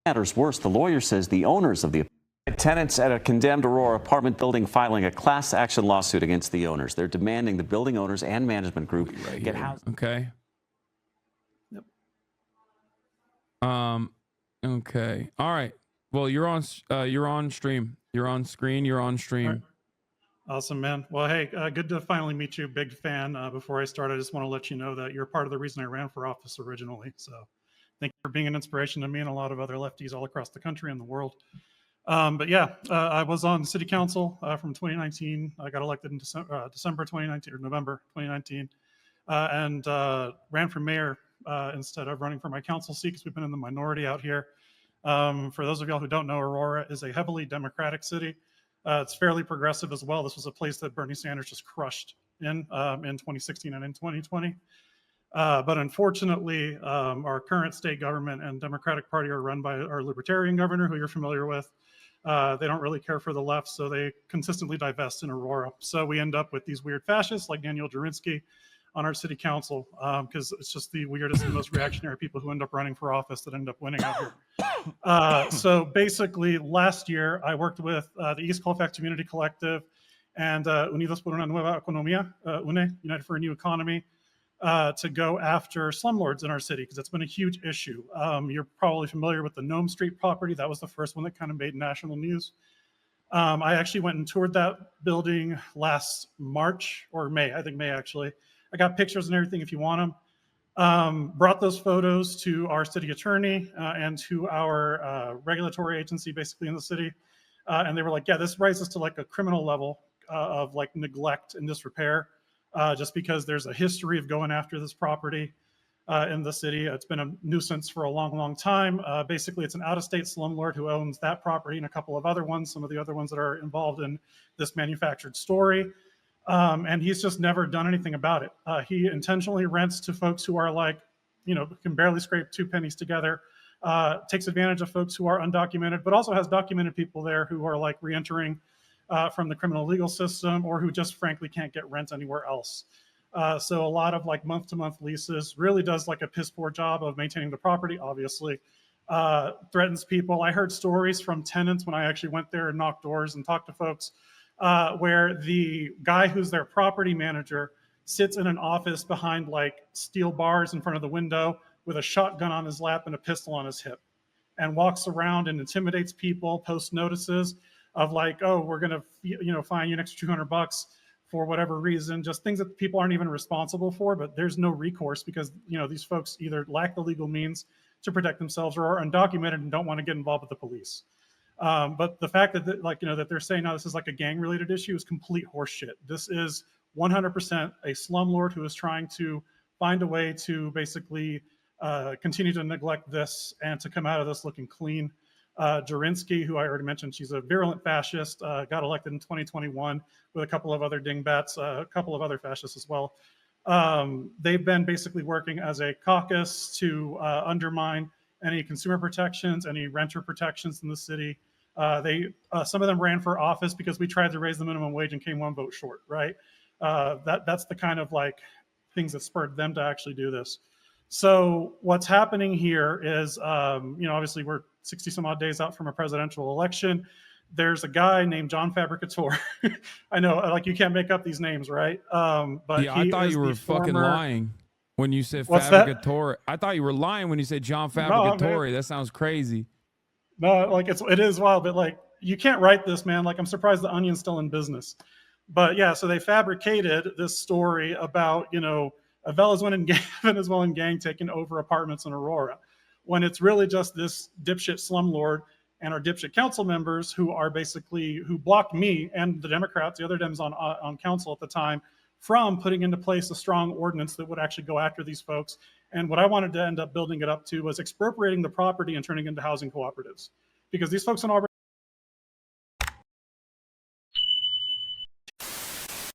matters worse, the lawyer says the owners of the tenants at a condemned Aurora apartment building filing a class action lawsuit against the owners. They're demanding the building owners and management group get housing. Okay. Yep. Okay. All right. Well, you're on stream. You're on screen. You're on stream. Right. Awesome, man. Well, hey, good to finally meet you. Big fan. Before I start, I just want to let you know that you're part of the reason I ran for office originally. So thank you for being an inspiration to me and a lot of other lefties all across the country and the world. But yeah, I was on city council from 2019. I got elected in December 2019 or November 2019, and ran for mayor instead of running for my council seat because we've been in the minority out here. For those of y'all who don't know, Aurora is a heavily Democratic city. It's fairly progressive as well. This was a place that Bernie Sanders just crushed in 2016 and in 2020. But unfortunately, our current state government and Democratic Party are run by our Libertarian governor, who you're familiar with. They don't really care for the left, so they consistently divest in Aurora. So we end up with these weird fascists like Daniel Jurinsky on our city council, because it's just the weirdest and most reactionary people who end up running for office that end up winning out here. So basically, last year, I worked with the East Colfax Community Collective and Unidos por una Nueva Economía, UNE, United for a New Economy, to go after slumlords in our city, because it's been a huge issue. You're probably familiar with the Nome Street property. That was the first one that kind of made national news. I actually went and toured that building last March or May, I think May actually. I got pictures and everything if you want them. Brought those photos to our city attorney and to our regulatory agency basically in the city. And they were like, yeah, this rises to like a criminal level of like neglect and disrepair. Just because there's a history of going after this property in the city. It's been a nuisance for a long, long time. Basically, it's an out-of-state slumlord who owns that property and a couple of other ones, some of the other ones that are involved in this manufactured story. And he's just never done anything about it. He intentionally rents to folks who are like, you know, can barely scrape 2 pennies together, takes advantage of folks who are undocumented, but also has documented people there who are like re-entering from the criminal legal system, or who just frankly can't get rent anywhere else. So a lot of like month-to-month leases, really does like a piss poor job of maintaining the property, obviously. Threatens people. I heard stories from tenants when I actually went there and knocked doors and talked to folks, where the guy who's their property manager sits in an office behind like steel bars in front of the window with a shotgun on his lap and a pistol on his hip, and walks around and intimidates people, posts notices of like, oh, we're going to, you know, fine you an extra $200 for whatever reason, just things that people aren't even responsible for, but there's no recourse because, you know, these folks either lack the legal means to protect themselves or are undocumented and don't want to get involved with the police. But the fact that, like, you know, that they're saying now this is like a gang-related issue is complete horseshit. This is 100% a slumlord who is trying to find a way to basically continue to neglect this and to come out of this looking clean. Jurinsky, who I already mentioned, she's a virulent fascist, got elected in 2021 with a couple of other dingbats, a couple of other fascists as well. They've been basically working as a caucus to undermine any consumer protections, any renter protections in the city. Some of them ran for office because we tried to raise the minimum wage and came 1 vote short, right? That's the kind of like things that spurred them to actually do this. So what's happening here is, you know, obviously we're 60 some odd days out from a presidential election. There's a guy named John Fabricator. I know, like, you can't make up these names, right? But yeah, I thought you were fucking lying when you said What's Fabricator. I thought you were lying when you said John Fabricator. That sounds crazy. No, like it is wild, but like you can't write this, man. Like I'm surprised the Onion's still in business. But yeah, so they fabricated this story about, you know, Venezuelan gang taking over apartments in Aurora, when it's really just this dipshit slumlord and our dipshit council members who are basically, who blocked me and the Democrats, the other Dems on council at the time, from putting into place a strong ordinance that would actually go after these folks. And what I wanted to end up building it up to was expropriating the property and turning it into housing cooperatives. Because these folks in Auburn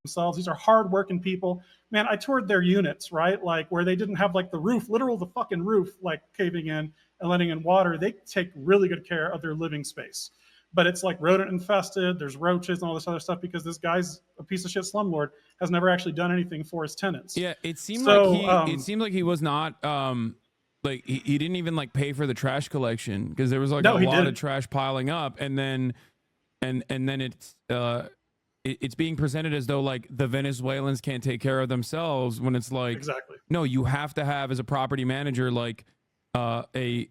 themselves, these are hardworking people. Man, I toured their units, right? Like where they didn't have like the roof, literal the fucking roof, like caving in and letting in water. They take really good care of their living space. But it's like rodent infested, there's roaches and all this other stuff because this guy's a piece of shit slumlord, has never actually done anything for his tenants. Yeah, it seemed like he was not like he didn't even like pay for the trash collection because there was like No, a he lot didn't. of trash piling up, and then it's being presented as though like the Venezuelans can't take care of themselves when it's like Exactly. no, you have to have as a property manager like a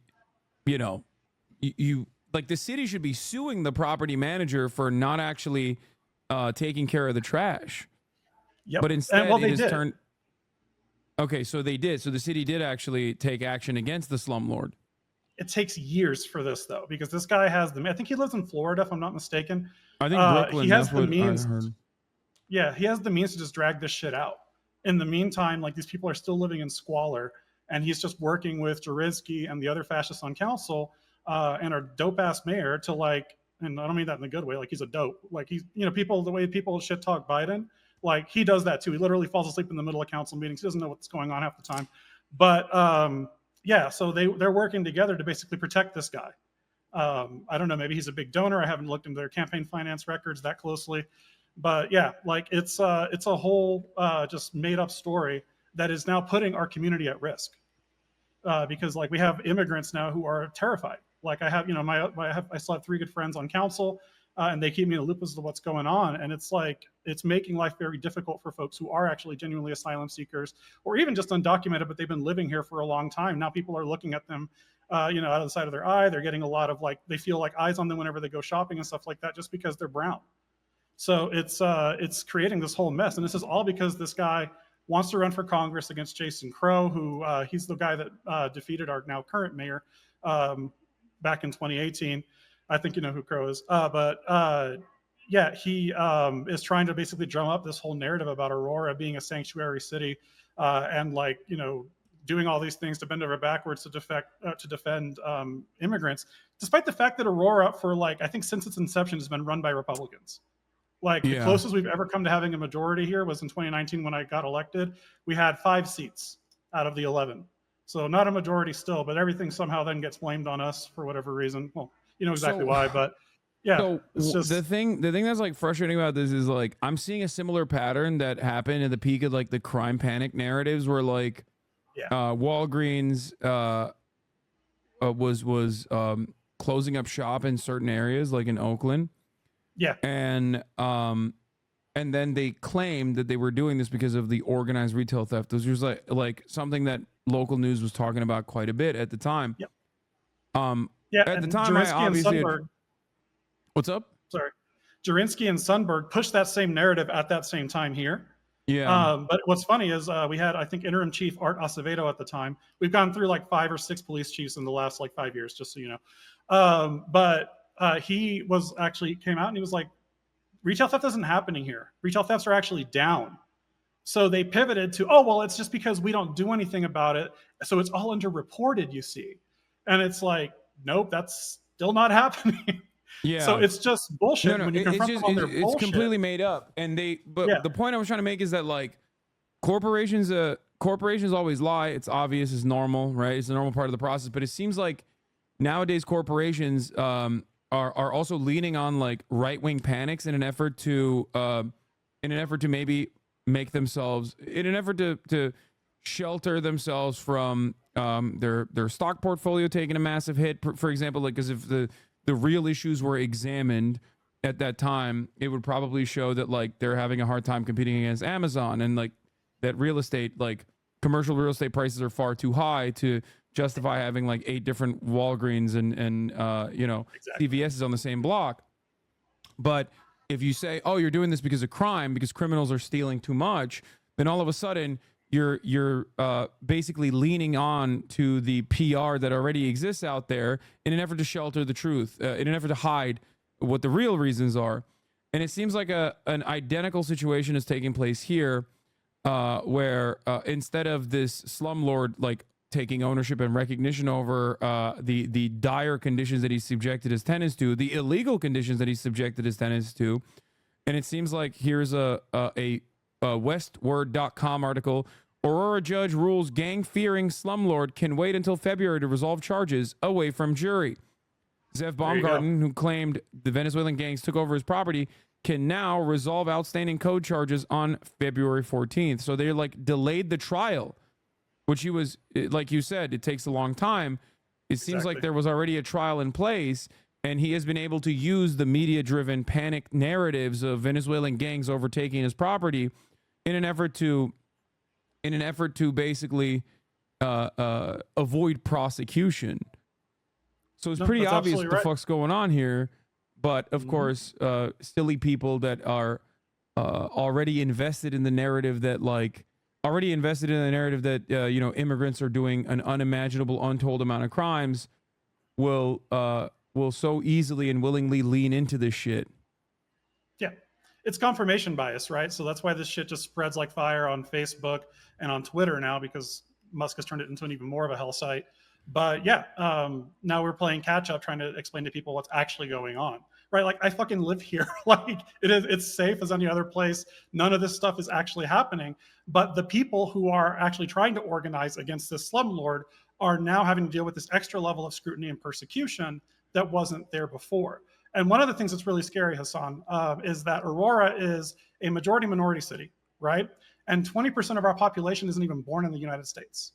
you know you like the city should be suing the property manager for not actually taking care of the trash. Yep. But instead well, it they has did. turned. Okay, so they did. So the city did actually take action against the slumlord. It takes years for this though, because this guy has the. I think he lives in Florida, if I'm not mistaken. I think Brooklyn. He has That's the what means. I heard. Yeah, he has the means to just drag this shit out. In the meantime, like these people are still living in squalor, and he's just working with Jurinsky and the other fascists on council and our dope ass mayor to like, and I don't mean that in a good way, like he's a dope. Like he's, people, the way people shit talk Biden, like he does that too. He literally falls asleep in the middle of council meetings. He doesn't know what's going on half the time. But yeah, so they're working together to basically protect this guy. I don't know, maybe he's a big donor. I haven't looked into their campaign finance records that closely. But yeah, like it's a whole just made up story that is now putting our community at risk because like we have immigrants now who are terrified. Like I have, I still have 3 good friends on council and they keep me in the loop as to what's going on. And it's like, it's making life very difficult for folks who are actually genuinely asylum seekers or even just undocumented, but they've been living here for a long time. Now people are looking at them, out of the side of their eye. They're getting a lot of like, they feel like eyes on them whenever they go shopping and stuff like that, just because they're brown. So it's creating this whole mess. And this is all because this guy wants to run for Congress against Jason Crow, who he's the guy that defeated our now current mayor back in 2018. I think you know who Crow is. Yeah, he is trying to basically drum up this whole narrative about Aurora being a sanctuary city and like, doing all these things to bend over backwards to defend immigrants, despite the fact that Aurora for like, I think since its inception has been run by Republicans. Like the closest we've ever come to having a majority here was in 2019 when I got elected. We had 5 seats out of the 11. So not a majority still, but everything somehow then gets blamed on us for whatever reason. Well, you know exactly why, but yeah. So it's just, the thing that's like frustrating about this is like I'm seeing a similar pattern that happened at the peak of like the crime panic narratives where like Walgreens was closing up shop in certain areas like in Oakland. Yeah. And then they claimed that they were doing this because of the organized retail theft. This was like something that local news was talking about quite a bit at the time. Yep. At the time, I obviously what's up? Sorry. Jurinsky and Sundberg pushed that same narrative at that same time here. Yeah. But what's funny is we had, I think, interim chief Art Acevedo at the time. We've gone through like 5 or 6 police chiefs in the last like 5 years, just so you know. He was actually came out and he was like, retail theft isn't happening here. Retail thefts are actually down. So they pivoted to, oh, well, it's just because we don't do anything about it. So it's all underreported, you see. And it's like, nope, that's still not happening. Yeah. So it's just bullshit. When you confront them on their bullshit. It's completely made up. And the point I was trying to make is that like corporations always lie. It's obvious, it's normal, right? It's a normal part of the process. But it seems like nowadays corporations are also leaning on like right-wing panics in an effort to maybe make themselves, in an effort to shelter themselves from their stock portfolio taking a massive hit, for example, like, because if the real issues were examined at that time, it would probably show that like they're having a hard time competing against Amazon, and like that real estate, like commercial real estate prices are far too high to justify having like 8 different Walgreens and Exactly. CVS's on the same block. But if you say, oh, you're doing this because of crime, because criminals are stealing too much, then all of a sudden you're basically leaning on to the PR that already exists out there in an effort to shelter the truth, in an effort to hide what the real reasons are. And it seems like an identical situation is taking place here, where instead of this slumlord like taking ownership and recognition over the dire conditions that he's subjected his tenants to, the illegal conditions that he's subjected his tenants to. And it seems like here's a westword.com article. Aurora judge rules gang-fearing slumlord can wait until February to resolve charges away from jury. Zev Baumgarten, who claimed the Venezuelan gangs took over his property, can now resolve outstanding code charges on February 14th. So they like delayed the trial which he was, like you said, it takes a long time. It seems like there was already a trial in place, and he has been able to use the media-driven panic narratives of Venezuelan gangs overtaking his property in an effort to basically avoid prosecution. So it's pretty obvious what the fuck's going on here. But of course, silly people that are already invested in the narrative that you know, immigrants are doing an unimaginable, untold amount of crimes will so easily and willingly lean into this shit. Yeah, it's confirmation bias, right? So that's why this shit just spreads like fire on Facebook and on Twitter now, because Musk has turned it into an even more of a hell site. But yeah, now we're playing catch up, trying to explain to people what's actually going on, right? Like, I fucking live here. Like, it's safe as any other place. None of this stuff is actually happening. But the people who are actually trying to organize against this slumlord are now having to deal with this extra level of scrutiny and persecution that wasn't there before. And one of the things that's really scary, Hasan, is that Aurora is a majority minority city, right? And 20% of our population isn't even born in the United States.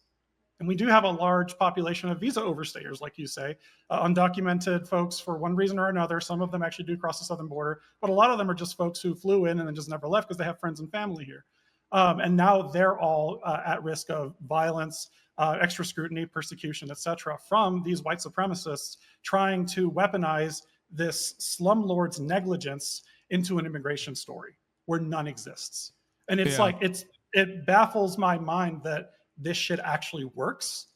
And we do have a large population of visa overstayers, like you say, undocumented folks for one reason or another. Some of them actually do cross the southern border, but a lot of them are just folks who flew in and then just never left because they have friends and family here. And now they're all at risk of violence, extra scrutiny, persecution, etc., from these white supremacists trying to weaponize this slumlord's negligence into an immigration story where none exists. And it's it baffles my mind that this shit actually works.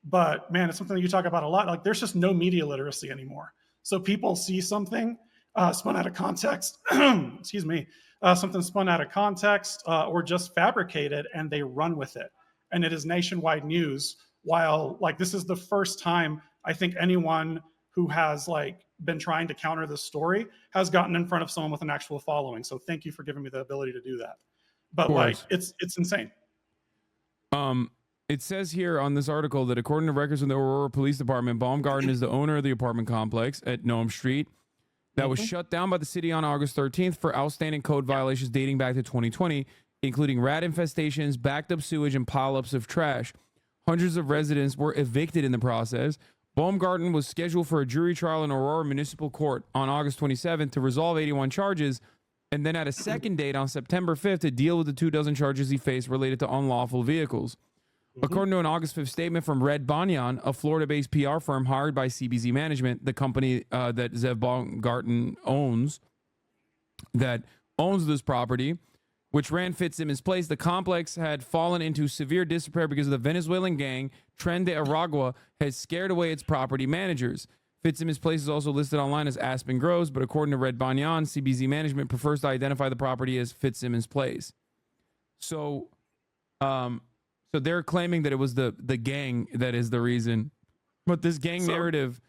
But man, it's something that you talk about a lot. Like, there's just no media literacy anymore. So people see something spun out of context, excuse me, something spun out of context or just fabricated, and they run with it. And it is nationwide news. While, like, this is the first time I think anyone who has like been trying to counter this story has gotten in front of someone with an actual following. So thank you for giving me the ability to do that. But like, it's insane. It says here on this article that according to records from the Aurora Police Department, Baumgarten is the owner of the apartment complex at Nome Street that was shut down by the city on August 13th for outstanding code violations dating back to 2020, including rat infestations, backed up sewage, and pileups of trash. Hundreds of residents were evicted in the process. Baumgarten was scheduled for a jury trial in Aurora Municipal Court on August 27th to resolve 81 charges, and then at a second date on September 5th to deal with the 24 dozen he faced related to unlawful vehicles. According to an August 5th statement from Red Banyan, a Florida-based PR firm hired by CBZ Management, the company that Zev Baumgarten owns, that owns this property, which ran Fitzsimmons Place, the complex had fallen into severe disrepair because of the Venezuelan gang Tren de Aragua has scared away its property managers. Fitzsimmons Place is also listed online as Aspen Groves, but according to Red Banyan, CBZ Management prefers to identify the property as Fitzsimmons Place. So they're claiming that it was the gang that is the reason. But this gang narrative...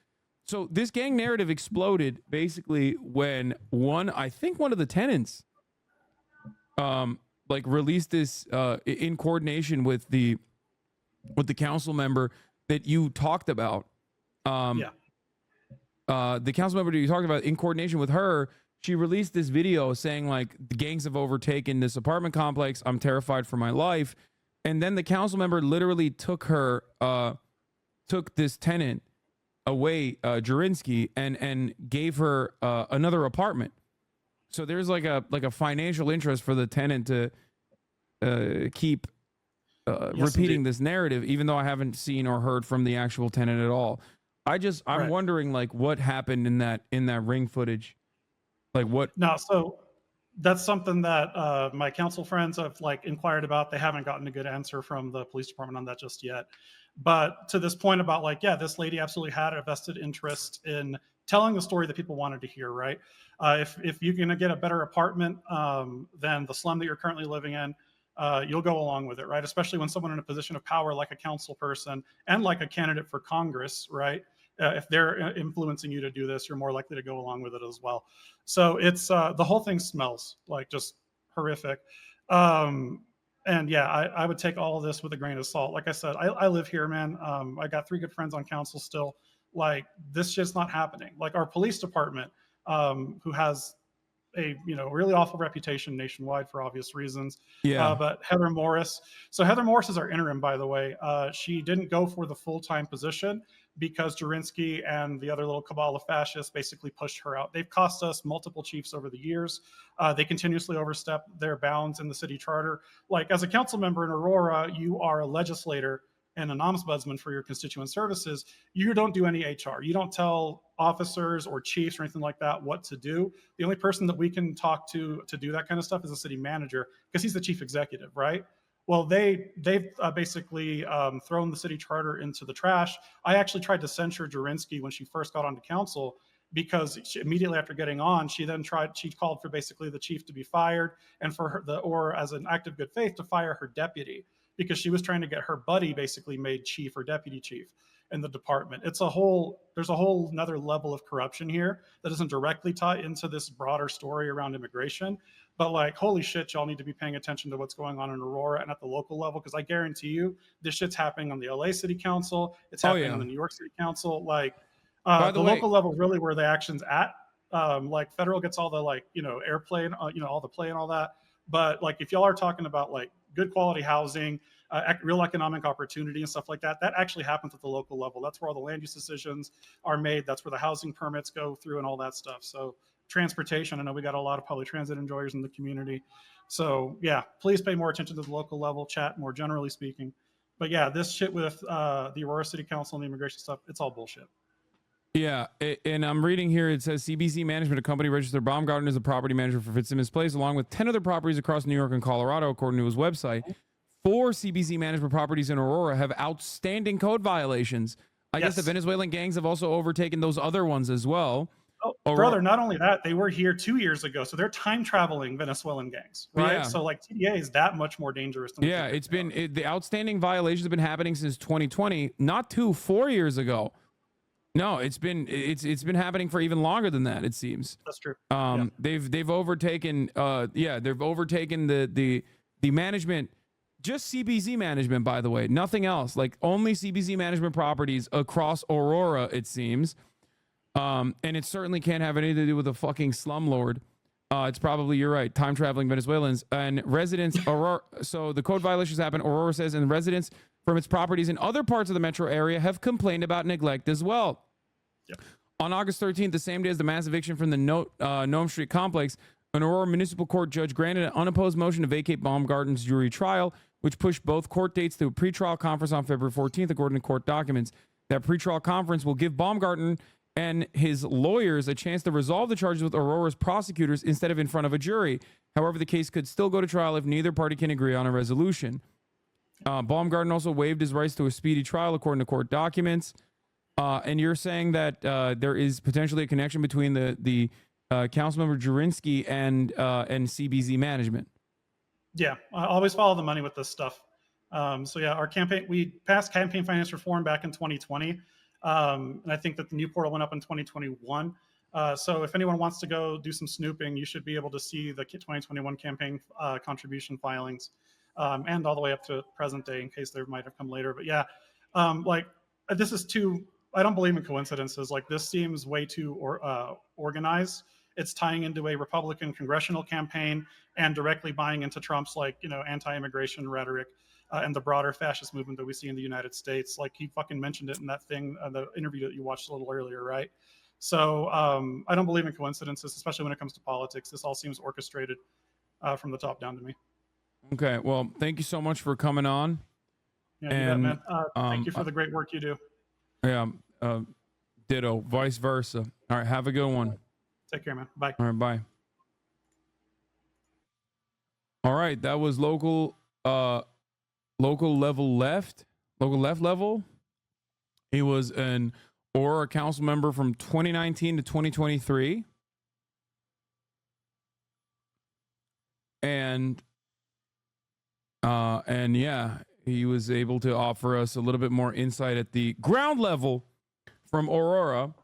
So this gang narrative exploded basically when I think one of the tenants like released this in coordination with the council member that you talked about. The council member that you talked about, in coordination with her, she released this video saying like, the gangs have overtaken this apartment complex. I'm terrified for my life. And then the council member literally took this tenant away, Jurinsky, and gave her another apartment. So there's like a financial interest for the tenant to keep repeating this narrative, even though I haven't seen or heard from the actual tenant at all. I'm wondering like what happened in that ring footage, like what? No, so that's something that my council friends have like inquired about. They haven't gotten a good answer from the police department on that just yet. But to this point about like, yeah, this lady absolutely had a vested interest in telling the story that people wanted to hear, right? If you're going to get a better apartment than the slum that you're currently living in, you'll go along with it, right? Especially when someone in a position of power like a council person and like a candidate for Congress, right? If they're influencing you to do this, you're more likely to go along with it as well. So it's the whole thing smells like just horrific. And yeah, I would take all of this with a grain of salt. Like I said, I live here, man. I got 3 good friends on council still. Like, this shit's not happening. Like, our police department, who has a really awful reputation nationwide for obvious reasons. Yeah. But Heather Morris. So Heather Morris is our interim, by the way. She didn't go for the full-time position because Jurinsky and the other little cabal of fascists basically pushed her out. They've cost us multiple chiefs over the years. They continuously overstep their bounds in the city charter. Like, as a council member in Aurora, you are a legislator and an ombudsman for your constituent services. You don't do any HR. You don't tell officers or chiefs or anything like that what to do. The only person that we can talk to do that kind of stuff is the city manager, because he's the chief executive, right? Well, they've basically thrown the city charter into the trash. I actually tried to censure Jurinsky when she first got onto council, because immediately after getting on, she called for basically the chief to be fired, and for her, or as an act of good faith, to fire her deputy, because she was trying to get her buddy basically made chief or deputy chief in the department. There's a whole another level of corruption here that isn't directly tied into this broader story around immigration. But like, holy shit, y'all need to be paying attention to what's going on in Aurora and at the local level, because I guarantee you this shit's happening on the LA City Council. It's happening on the New York City Council. Like, the local level really where the action's at. Like, federal gets all the airplay and all the play and all that. But like, if y'all are talking about like good quality housing, real economic opportunity and stuff like that, that actually happens at the local level. That's where all the land use decisions are made. That's where the housing permits go through and all that stuff. So transportation, I know we got a lot of public transit enjoyers in the community. So yeah, please pay more attention to the local level, chat more generally speaking. But yeah, this shit with the Aurora City Council and the immigration stuff, it's all bullshit. Yeah, and I'm reading here, it says CBC Management, a company registered Baumgarten as a property manager for Fitzsimmons Place, along with 10 other properties across New York and Colorado, according to his website. 4 CBC Management properties in Aurora have outstanding code violations. I guess the Venezuelan gangs have also overtaken those other ones as well. Oh, brother, not only that, they were here 2 years ago, so they're time-traveling Venezuelan gangs, right? Yeah. So like, TDA is that much more dangerous than the outstanding violations have been happening since 2020, not 4 years ago. No, it's been happening for even longer than that, it seems. That's true. They've overtaken the management, just CBZ management, by the way, nothing else. Like, only CBZ management properties across Aurora, it seems. And it certainly can't have anything to do with a fucking slumlord. It's probably, you're right, time traveling Venezuelans and residents. Aurora, so the code violations happen, Aurora says, and residents from its properties in other parts of the metro area have complained about neglect as well. Yep. On August 13th, the same day as the mass eviction from the Nome Street complex, an Aurora Municipal Court judge granted an unopposed motion to vacate Baumgarten's jury trial, which pushed both court dates to a pretrial conference on February 14th, according to court documents. That pretrial conference will give Baumgarten and his lawyers a chance to resolve the charges with Aurora's prosecutors instead of in front of a jury. However, the case could still go to trial if neither party can agree on a resolution. Baumgarten also waived his rights to a speedy trial, according to court documents. And you're saying that there is potentially a connection between the Councilmember Jurinsky and CBZ management. Yeah, I always follow the money with this stuff. So yeah, our campaign, we passed campaign finance reform back in 2020. And I think that the new portal went up in 2021. So if anyone wants to go do some snooping, you should be able to see the 2021 campaign contribution filings. And all the way up to present day in case there might have come later. But yeah, like, this is I don't believe in coincidences. Like, this seems way too organized. It's tying into a Republican congressional campaign and directly buying into Trump's anti-immigration rhetoric and the broader fascist movement that we see in the United States. Like, he fucking mentioned it in that thing, the interview that you watched a little earlier, right? So I don't believe in coincidences, especially when it comes to politics. This all seems orchestrated from the top down to me. Okay, well, thank you so much for coming on. Yeah, you bet, man. Thank you for the great work you do. Yeah, ditto, vice versa. All right, have a good one. Take care, man. Bye. All right, bye. All right, that was local level left. He was an Aurora council member from 2019 to 2023. And yeah, he was able to offer us a little bit more insight at the ground level from Aurora.